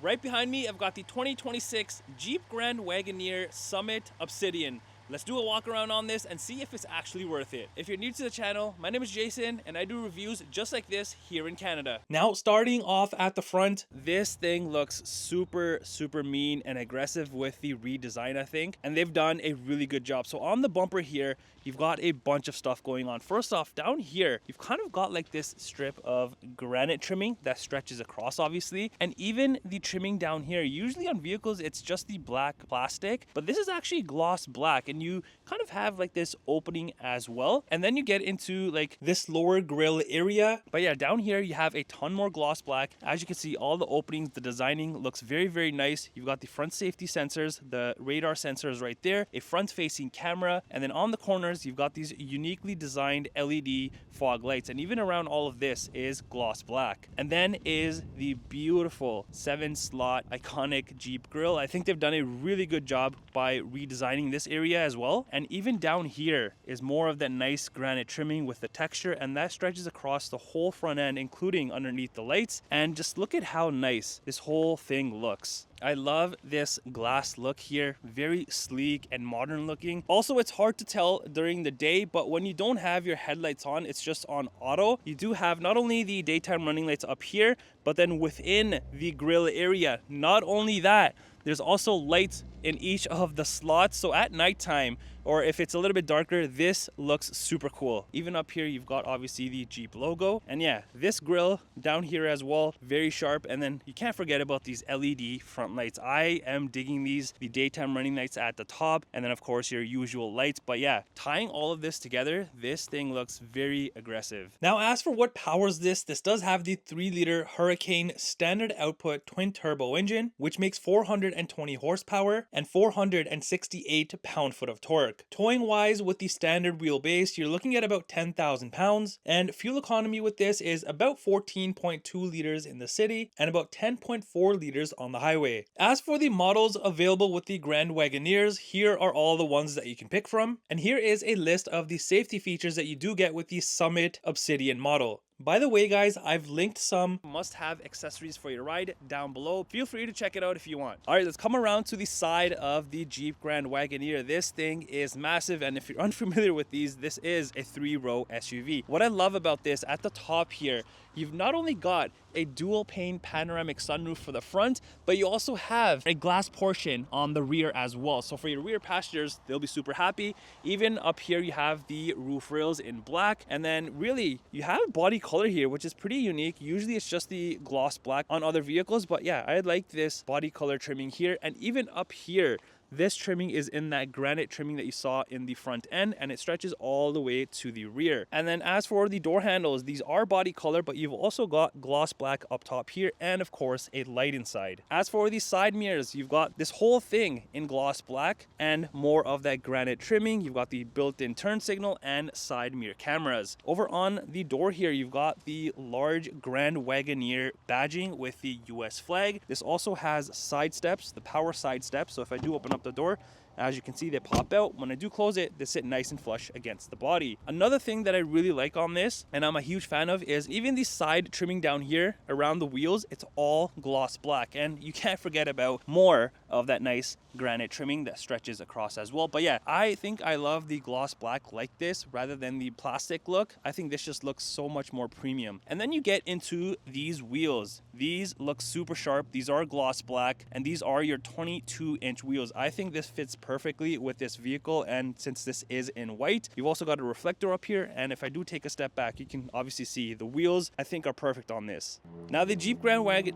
Right behind me, I've got the 2026 Jeep Grand Wagoneer Summit Obsidian. Let's do a walk around on this and see if it's actually worth it. If you're new to the channel, my name is Jason and I do reviews just like this here in Canada. Now, starting off at the front, this thing looks super mean and aggressive with the redesign, I think. And they've done a really good job. So on the bumper here, you've got a bunch of stuff going on. First off, down here, you've kind of got like this strip of granite trimming that stretches across, obviously. And even the trimming down here, usually on vehicles, it's just the black plastic, but this is actually gloss black. And you kind of have like this opening as well. And then you get into like this lower grille area. But yeah, down here, you have a ton more gloss black. As you can see, all the openings, the designing looks very nice. You've got the front safety sensors, the radar sensors right there, a front facing camera. And then on the corners, you've got these uniquely designed LED fog lights. And even around all of this is gloss black. And then is the beautiful 7-slot iconic Jeep grille. I think they've done a really good job by redesigning this area as well. And even down here is more of that nice granite trimming with the texture, and that stretches across the whole front end, including underneath the lights. And just look at how nice this whole thing looks. I love this glass look here, very sleek and modern looking. Also, it's hard to tell during the day, but when you don't have your headlights on, it's just on auto. You do have not only the daytime running lights up here, but then within the grille area. Not only that, there's also lights in each of the slots. So at nighttime, or if it's a little bit darker, this looks super cool. Even up here, you've got obviously the Jeep logo. And yeah, this grille down here as well, very sharp. And then you can't forget about these LED front lights. I am digging these, the daytime running lights at the top. And then of course your usual lights. But yeah, tying all of this together, this thing looks very aggressive. Now, as for what powers this does have the 3-liter Hurricane standard output twin turbo engine, which makes 420 horsepower and 468 pound-foot of torque. Towing wise, with the standard wheelbase, you're looking at about 10,000 pounds, and fuel economy with this is about 14.2 liters in the city and about 10.4 liters on the highway. As for the models available with the Grand Wagoneers, here are all the ones that you can pick from, and here is a list of the safety features that you do get with the Summit Obsidian model. By the way, guys, I've linked some must-have accessories for your ride down below. Feel free to check it out if you want. All right, let's come around to the side of the Jeep Grand Wagoneer. This thing is massive, and if you're unfamiliar with these, this is a 3-row SUV. What I love about this, at the top here, you've not only got a dual pane panoramic sunroof for the front, but you also have a glass portion on the rear as well. So for your rear passengers, they'll be super happy. Even up here, you have the roof rails in black. And then really, you have body color here, which is pretty unique. Usually it's just the gloss black on other vehicles, but yeah, I like this body color trimming here. And even up here, this trimming is in that granite trimming that you saw in the front end, and it stretches all the way to the rear. And then as for the door handles, these are body color, but you've also got gloss black up top here, and of course a light inside. As for the side mirrors, you've got this whole thing in gloss black and more of that granite trimming. You've got the built-in turn signal and side mirror cameras. Over on the door here, you've got the large Grand Wagoneer badging with the US flag. This also has side steps, the power side steps. So if I do open up the door, as you can see, they pop out. When I do close it, they sit nice and flush against the body. Another thing that I really like on this, and I'm a huge fan of, is even the side trimming down here around the wheels, it's all gloss black. And you can't forget about more of that nice granite trimming that stretches across as well. But yeah, I think I love the gloss black like this rather than the plastic look. I think this just looks so much more premium. And then you get into these wheels. These look super sharp. These are gloss black, and these are your 22-inch wheels. I think this fits perfectly with this vehicle, and since this is in white, you've also got a reflector up here. And if I do take a step back, you can obviously see the wheels, I think, are perfect on this. Now the Jeep Grand Wagoneer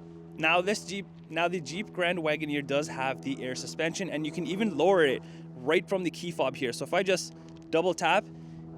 does have the air suspension, and you can even lower it right from the key fob here. So if I just double tap,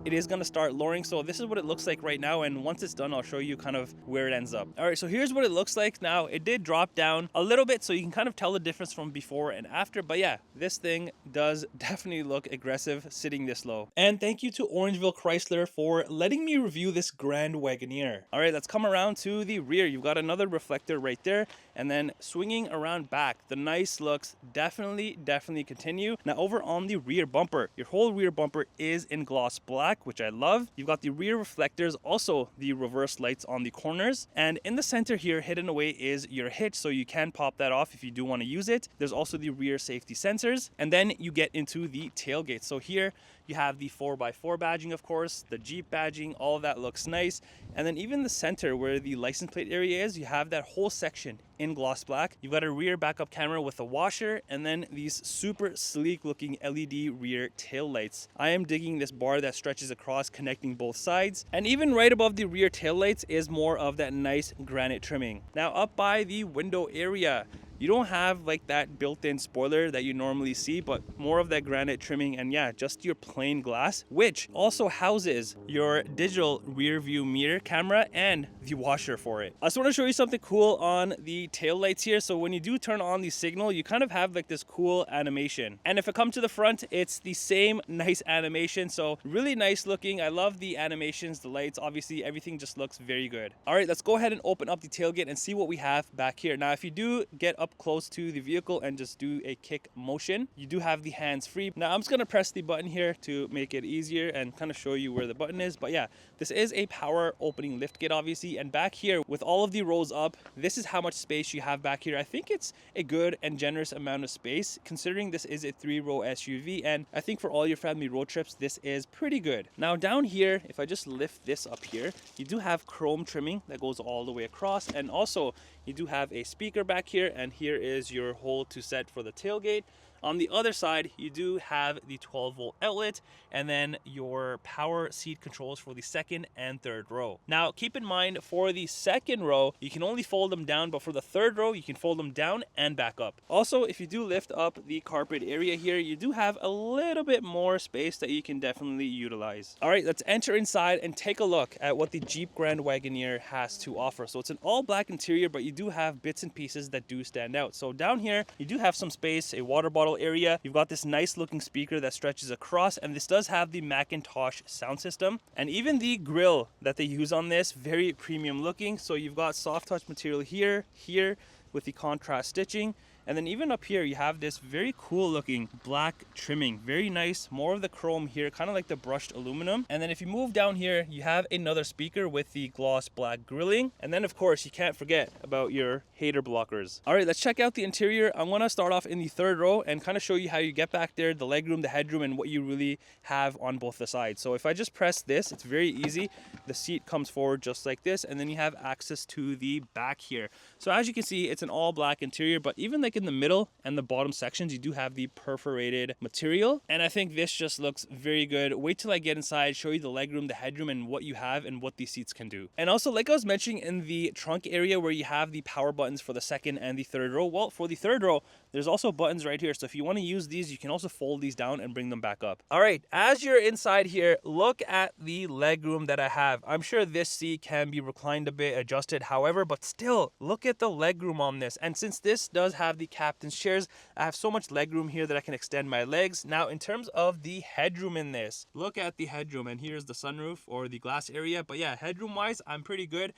it is going to start lowering. So this is what it looks like right now, and once it's done, I'll show you kind of where it ends up. All right, so here's what it looks like now. It did drop down a little bit, so you can kind of tell the difference from before and after. But yeah, this thing does definitely look aggressive sitting this low. And thank you to Orangeville Chrysler for letting me review this Grand Wagoneer. All right, let's come around to the rear. You've got another reflector right there, And then swinging around back, the nice looks definitely continue. Now over on the rear bumper, your whole rear bumper is in gloss black, which I love. You've got the rear reflectors, also the reverse lights on the corners. And in the center here, hidden away is your hitch, so you can pop that off if you do want to use it. There's also the rear safety sensors. And then you get into the tailgate. So here you have the 4x4 badging, of course, the Jeep badging, all of that looks nice. And then even the center where the license plate area is, you have that whole section in gloss black. You've got a rear backup camera with a washer, and then these super sleek looking LED rear tail lights. I am digging this bar that stretches across, connecting both sides. And even right above the rear tail lights is more of that nice granite trimming. Now up by the window area, you don't have like that built-in spoiler that you normally see, but more of that granite trimming, and yeah, just your plain glass, which also houses your digital rear view mirror camera and the washer for it. I just want to show you something cool on the tail lights here. So when you do turn on the signal, you kind of have like this cool animation. And if it comes to the front, it's the same nice animation. So really nice looking. I love the animations, the lights, obviously everything just looks very good. All right, let's go ahead and open up the tailgate and see what we have back here. Now, if you do get up close to the vehicle and just do a kick motion, you do have the hands free. Now I'm just gonna press the button here to make it easier and kind of show you where the button is. But yeah, this is a power opening lift gate, obviously. And back here with all of the rows up, this is how much space you have back here. I think it's a good and generous amount of space considering this is a 3-row SUV, and I think for all your family road trips this is pretty good. Now down here, if I just lift this up here, you do have chrome trimming that goes all the way across, and also you do have a speaker back here, and here is your hole to set for the tailgate. On the other side, you do have the 12-volt outlet and then your power seat controls for the second and third row. Now, keep in mind for the second row, you can only fold them down, but for the third row, you can fold them down and back up. Also, if you do lift up the carpet area here, you do have a little bit more space that you can definitely utilize. All right, let's enter inside and take a look at what the Jeep Grand Wagoneer has to offer. So it's an all black interior, but you do have bits and pieces that do stand out. So down here, you do have some space, a water bottle area. You've got this nice looking speaker that stretches across, and this does have the Macintosh sound system, and even the grille that they use on this, very premium looking. So you've got soft touch material here with the contrast stitching. And then even up here, you have this very cool looking black trimming. Very nice. More of the chrome here, kind of like the brushed aluminum. And then if you move down here, you have another speaker with the gloss black grilling. And then of course, you can't forget about your hater blockers. All right, let's check out the interior. I'm gonna start off in the third row and kind of show you how you get back there, the legroom, the headroom, and what you really have on both the sides. So if I just press this, it's very easy. The seat comes forward just like this, and then you have access to the back here. So as you can see, it's an all black interior, but even like in the middle and the bottom sections, you do have the perforated material, and I think this just looks very good. Wait till I get inside, show you the legroom, the headroom, and what you have and what these seats can do. And also, like I was mentioning, in the trunk area where you have the power buttons for the second and the third row, well, for the third row, there's also buttons right here. So if you want to use these, you can also fold these down and bring them back up. All right, as you're inside here, look at the legroom that I have. I'm sure this seat can be reclined a bit, adjusted, however, but still, look at the legroom on this. And since this does have the captain's chairs, I have so much legroom here that I can extend my legs. Now, in terms of the headroom in this, look at the headroom, and here's the sunroof or the glass area. But yeah, headroom wise, I'm pretty good.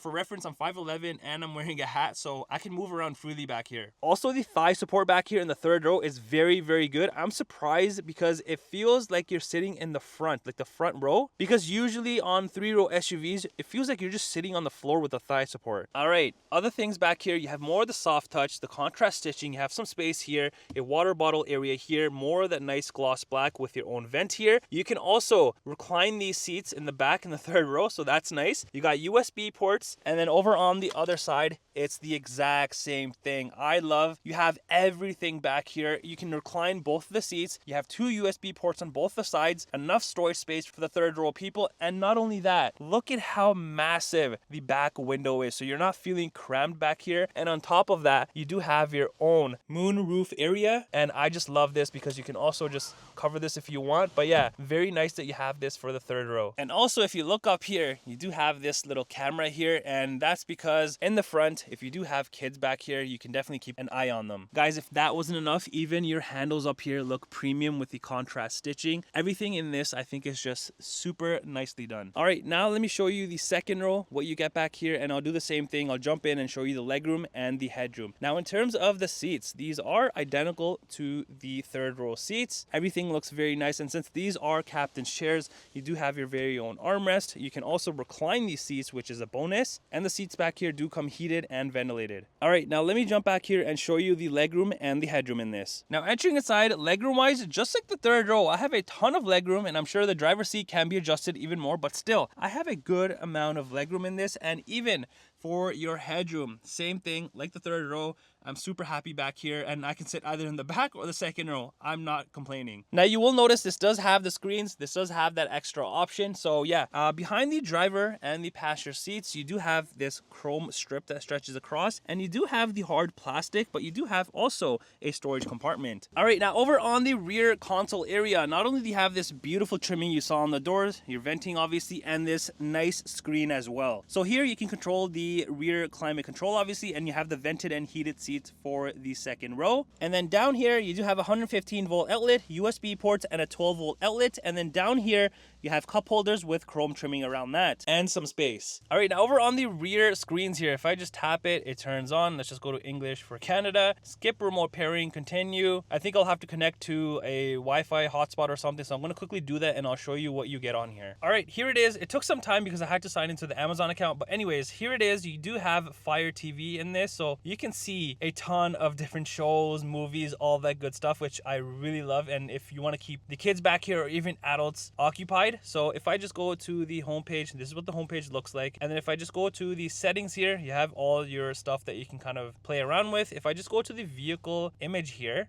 For reference, I'm 5'11" and I'm wearing a hat, so I can move around freely back here. Also, the thigh support back here in the third row is very, very good. I'm surprised because it feels like you're sitting in the front, like the front row, because usually on 3-row SUVs, it feels like you're just sitting on the floor with the thigh support. All right, other things back here, you have more of the soft touch, the contrast stitching, you have some space here, a water bottle area here, more of that nice gloss black with your own vent here. You can also recline these seats in the back in the third row, so that's nice. You got USB ports, and then over on the other side, it's the exact same thing. I love you have everything back here. You can recline both of the seats. You have 2 USB ports on both the sides, enough storage space for the third row people. And not only that, look at how massive the back window is. So you're not feeling crammed back here. And on top of that, you do have your own moon roof area, and I just love this because you can also just cover this if you want. But yeah, very nice that you have this for the third row. And also, if you look up here, you do have this little camera here, and that's because in the front, if you do have kids back here, you can definitely keep an eye on them. Guys, if that wasn't enough, even your handles up here look premium with the contrast stitching. Everything in this, I think, is just super nicely done. All right, now let me show you the second row, what you get back here, and I'll do the same thing. I'll jump in and show you the legroom and the headroom. Now, in terms of the seats, these are identical to the third row seats. Everything looks very nice, and since these are captain's chairs, you do have your very own armrest. You can also recline these seats, which is a bonus, and the seats back here do come heated and ventilated. All right, now let me jump back here and show you the legroom and the headroom in this. Now, entering inside, legroom wise, just like the third row, I have a ton of legroom, and I'm sure the driver's seat can be adjusted even more, but still, I have a good amount of legroom in this. And even for your headroom, same thing like the third row. I'm super happy back here, and I can sit either in the back or the second row. I'm not complaining. Now, you will notice this does have the screens. This does have that extra option. So yeah, behind the driver and the passenger seats, you do have this chrome strip that stretches across, and you do have the hard plastic, but you do have also a storage compartment. All right, now over on the rear console area, not only do you have this beautiful trimming you saw on the doors, your venting obviously, and this nice screen as well. So here you can control the rear climate control obviously, and you have the vented and heated seats for the second row. And then down here you do have a 115 volt outlet, USB ports, and a 12 volt outlet. And then down here you have cup holders with chrome trimming around that and some space. All right, now over on the rear screens here, if I just tap it, it turns on. Let's just go to English for Canada, skip remote pairing, continue. I think I'll have to connect to a Wi-Fi hotspot or something, so I'm going to quickly do that and I'll show you what you get on here. All right, here it is. It took some time because I had to sign into the Amazon account, but anyways, here it is. You do have Fire TV in this, so you can see a ton of different shows, movies, all that good stuff, which I really love. And if you want to keep the kids back here or even adults occupied, so if I just go to the homepage, this is what the homepage looks like. And then if I just go to the settings here, you have all your stuff that you can kind of play around with. If I just go to the vehicle image here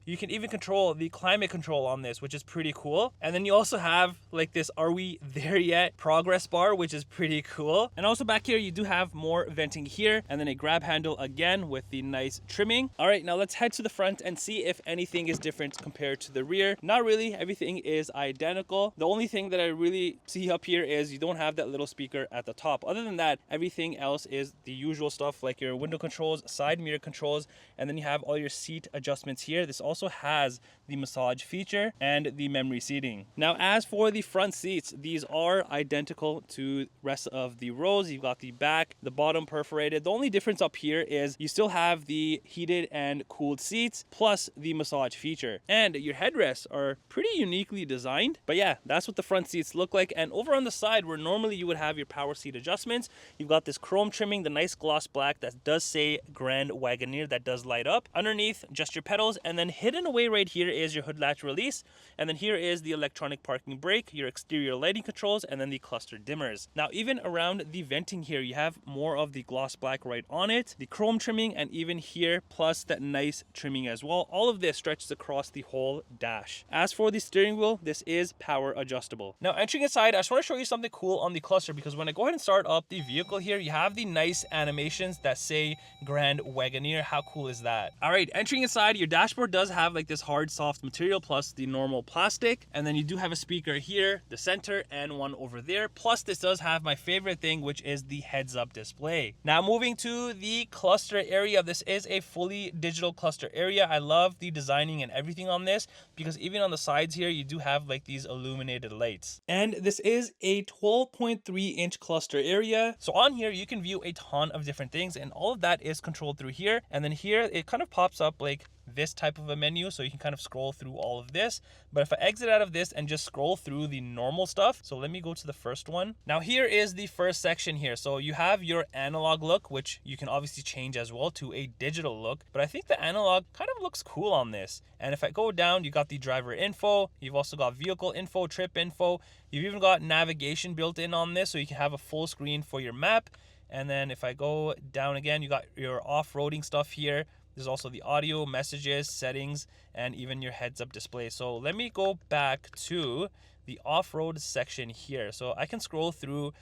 you can even control the climate control on this, which is pretty cool. And then you also have like this "Are we there yet?" progress bar, which is pretty cool. And also back here you do have more venting here, and then a grab handle again with the nice trimming. All right, now let's head to the front and see if anything is different compared to the rear. Not really, everything is identical. The only thing that I really see up here is you don't have that little speaker at the top. Other than that, everything else is the usual stuff, like your window controls, side mirror controls, and then you have all your seat adjustments here. This also has the massage feature and the memory seating. Now, as for the front seats, these are identical to the rest of the rows. You've got the back, the bottom perforated. The only difference up here is you still have the heated and cooled seats plus the massage feature, and your headrests are pretty uniquely designed. But yeah, that's what the front seats look like. And over on the side, where normally you would have your power seat adjustments, you've got this chrome trimming, the nice gloss black that does say Grand Wagoneer, that does light up. Underneath, just your pedals, and then hidden away right here is your hood latch release, and then here is the electronic parking brake, your exterior lighting controls, and then the cluster dimmers. Now, even around the venting here, you have more of the gloss black right on it, the chrome trimming, and even here, plus that nice trimming as well. All of this stretches across the whole dash. As for the steering wheel, this is power adjustable. Now, entering inside, I just want to show you something cool on the cluster, because when I go ahead and start up the vehicle here, you have the nice animations that say Grand Wagoneer. How cool is that? All right, entering inside, your dashboard does have like this hard soft material plus the normal plastic, and then you do have a speaker here, the center, and one over there. Plus this does have my favorite thing, which is the heads up display. Now, moving to the cluster area, this is a fully digital cluster area. I love the designing and everything on this, because even on the sides here, you do have like these illuminated lights. And this is a 12.3 inch cluster area. So on here, you can view a ton of different things, and all of that is controlled through here. And then here, it kind of pops up like this type of a menu, so you can kind of scroll through all of this. But if I exit out of this and just scroll through the normal stuff, so let me go to the first one. Now, here is the first section here. So you have your analog look, which you can obviously change as well to a digital look, but I think the analog kind of looks cool on this. And if I go down, you got the driver info, you've also got vehicle info, trip info, you've even got navigation built in on this, so you can have a full screen for your map. And then if I go down again, you got your off-roading stuff here. There's also the audio, messages, settings, and even your heads-up display. So let me go back to the off-road section here. So I can scroll through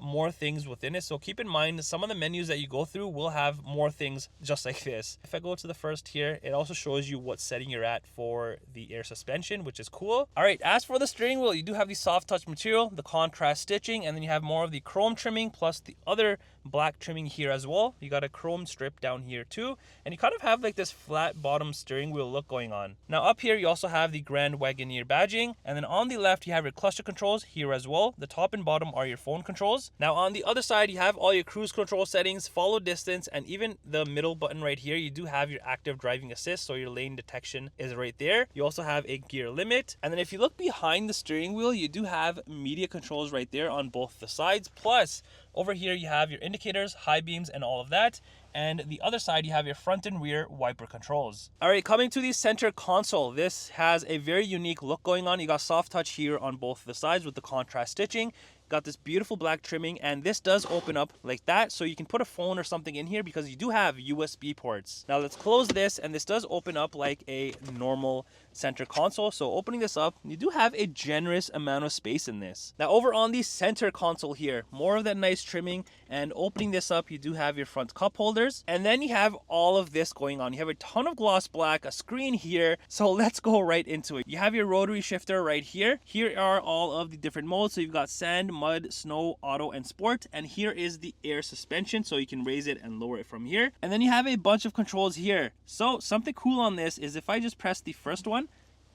more things within it. So keep in mind, some of the menus that you go through will have more things just like this. If I go to the first here, it also shows you what setting you're at for the air suspension, which is cool. All right, as for the steering wheel, you do have the soft touch material, the contrast stitching, and then you have more of the chrome trimming plus the other black trimming here as well. You got a chrome strip down here too, and you kind of have like this flat bottom steering wheel look going on. Now up here you also have the Grand Wagoneer badging, and then on the left you have your cluster controls here as well. The top and bottom are your phone controls. Now on the other side you have all your cruise control settings, follow distance, and even the middle button right here, you do have your active driving assist, so your lane detection is right there. You also have a gear limit, and then if you look behind the steering wheel, you do have media controls right there on both the sides. Plus over here you have your indicators, high beams, and all of that. And the other side you have your front and rear wiper controls. All right, coming to the center console, this has a very unique look going on. You got soft touch here on both the sides with the contrast stitching. Got this beautiful black trimming, and this does open up like that, so you can put a phone or something in here because you do have USB ports. Now let's close this, and this does open up like a normal center console. So opening this up, you do have a generous amount of space in this. Now over on the center console here, more of that nice trimming, and opening this up, you do have your front cup holders, and then you have all of this going on. You have a ton of gloss black, a screen here, so let's go right into it. You have your rotary shifter right here. Here are all of the different modes. So you've got sand, mud, snow, auto, and sport, and here is the air suspension, so you can raise it and lower it from here. And then you have a bunch of controls here. So something cool on this is if I just press the first one,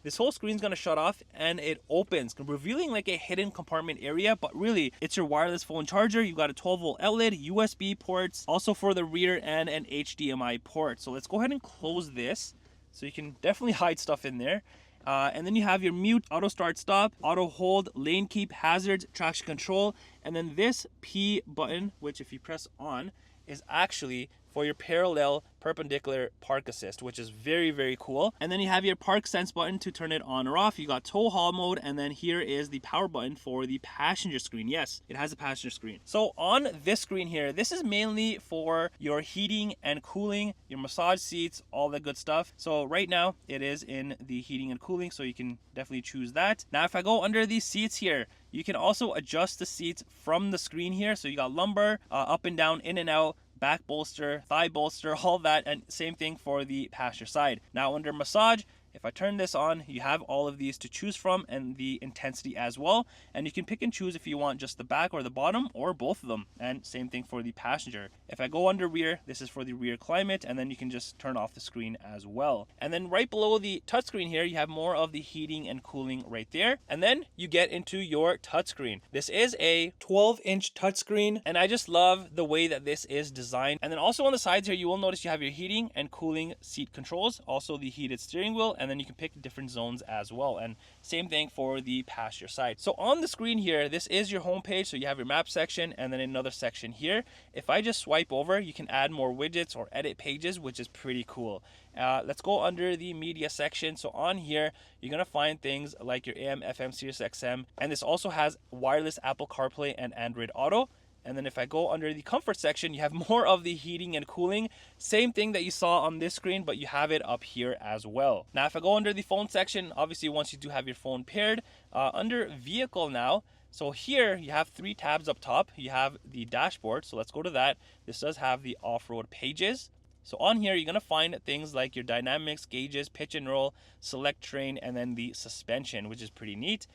this whole screen's gonna shut off and it opens, revealing like a hidden compartment area, but really it's your wireless phone charger. You've got a 12-volt outlet, USB ports, also for the rear, and an HDMI port. So let's go ahead and close this, so you can definitely hide stuff in there. And then you have your mute, auto start stop, auto hold, lane keep, hazards, traction control, and then this P button, which if you press on, is actually for your parallel perpendicular park assist, which is very, very cool. And then you have your park sense button to turn it on or off. You got tow haul mode, and then here is the power button for the passenger screen. Yes, it has a passenger screen. So on this screen here, this is mainly for your heating and cooling, your massage seats, all that good stuff. So right now it is in the heating and cooling, so you can definitely choose that. Now if I go under these seats here, you can also adjust the seats from the screen here. So you got lumbar, up and down, in and out, back bolster, thigh bolster, all that, and same thing for the passenger side. Now under massage, if I turn this on, you have all of these to choose from, and the intensity as well, and you can pick and choose if you want just the back or the bottom or both of them, and same thing for the passenger. If I go under rear, this is for the rear climate, and then you can just turn off the screen as well. And then right below the touchscreen here, you have more of the heating and cooling right there, and then you get into your touchscreen. This is a 12-inch touchscreen, and I just love the way that this is designed. And then also on the sides here, you will notice you have your heating and cooling seat controls, also the heated steering wheel, and then you can pick different zones as well, and same thing for the passenger side. So on the screen here, this is your home page, so you have your map section and then another section here. If I just swipe over, you can add more widgets or edit pages, which is pretty cool. Let's go under the media section. So on here, you're gonna find things like your AM, FM, Sirius XM, and this also has wireless Apple CarPlay and Android Auto. And then if I go under the comfort section, you have more of the heating and cooling. Same thing that you saw on this screen, but you have it up here as well. Now, if I go under the phone section, obviously once you do have your phone paired, under vehicle now, so here you have 3 tabs up top. You have the dashboard, so let's go to that. This does have the off-road pages. So on here, you're gonna find things like your dynamics, gauges, pitch and roll, select terrain, and then the suspension, which is pretty neat.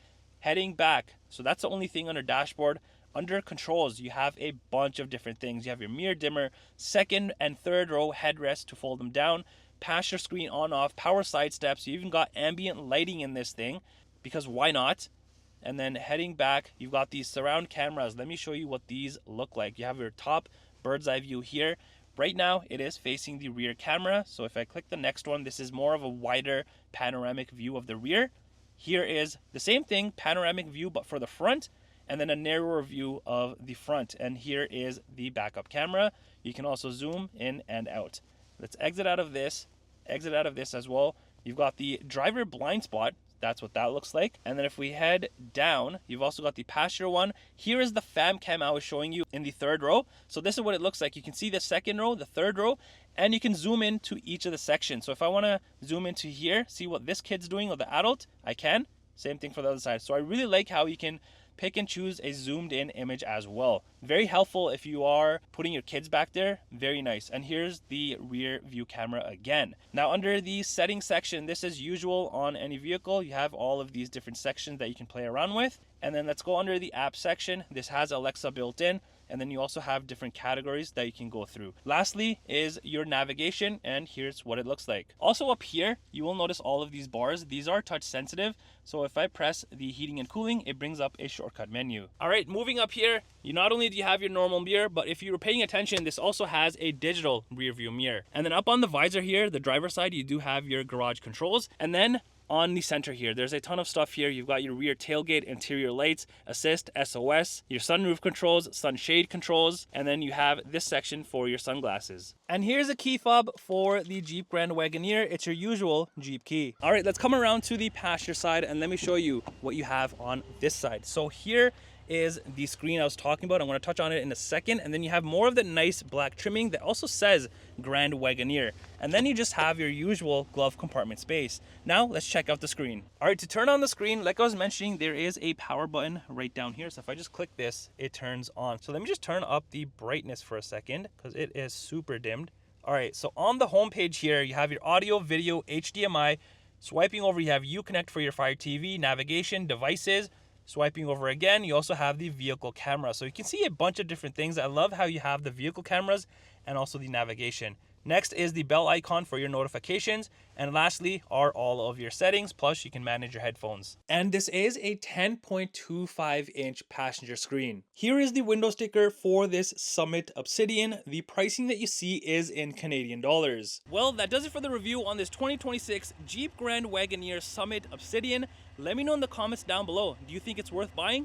Heading back, so that's the only thing under dashboard. Under controls, you have a bunch of different things. You have your mirror dimmer, second and third row headrest to fold them down, passenger screen on off, power side steps. You even got ambient lighting in this thing, because why not? And then heading back, you've got these surround cameras. Let me show you what these look like. You have your top bird's eye view here. Right now, it is facing the rear camera. So if I click the next one, this is more of a wider panoramic view of the rear. Here is the same thing, panoramic view, but for the front, and then a narrower view of the front. And here is the backup camera. You can also zoom in and out. Let's exit out of this as well. You've got the driver blind spot. That's what that looks like. And then if we head down, you've also got the passenger one. Here is the fam cam I was showing you in the third row. So this is what it looks like. You can see the second row, the third row, and you can zoom into each of the sections. So if I want to zoom into here, see what this kid's doing, or the adult, I can. Same thing for the other side. So I really like how you can pick and choose a zoomed in image as well. Very helpful if you are putting your kids back there. Very nice. And here's the rear view camera again. Now under the settings section, this is usual on any vehicle. You have all of these different sections that you can play around with. And then let's go under the app section. This has Alexa built in. And then you also have different categories that you can go through. Lastly is your navigation, and here's what it looks like. Also up here, you will notice all of these bars. These are touch sensitive, so if I press the heating and cooling, it brings up a shortcut menu. All right, moving up here, you not only do you have your normal mirror, but if you were paying attention, this also has a digital rear view mirror. And then up on the visor here, the driver's side, you do have your garage controls. And then on the center here, there's a ton of stuff here. You've got your rear tailgate, interior lights, assist, SOS, your sunroof controls, sunshade controls, and then you have this section for your sunglasses. And here's a key fob for the Jeep Grand Wagoneer. It's your usual Jeep key. All right, let's come around to the passenger side and let me show you what you have on this side. So here is the screen I was talking about. I'm going to touch on it in a second. And then you have more of the nice black trimming that also says Grand Wagoneer. And then you just have your usual glove compartment space. Now let's check out the screen. All right, to turn on the screen, like I was mentioning, there is a power button right down here. So if I just click this, it turns on. So let me just turn up the brightness for a second because it is super dimmed. All right, so on the home page here, you have your audio, video, HDMI. Swiping over, you have Uconnect for your Fire TV, navigation, devices. Swiping over again, you also have the vehicle camera. So you can see a bunch of different things. I love how you have the vehicle cameras and also the navigation. Next is the bell icon for your notifications. And lastly are all of your settings, plus you can manage your headphones. And this is a 10.25 inch passenger screen. Here is the window sticker for this Summit Obsidian. The pricing that you see is in Canadian dollars. Well, that does it for the review on this 2026 Jeep Grand Wagoneer Summit Obsidian. Let me know in the comments down below. Do you think it's worth buying?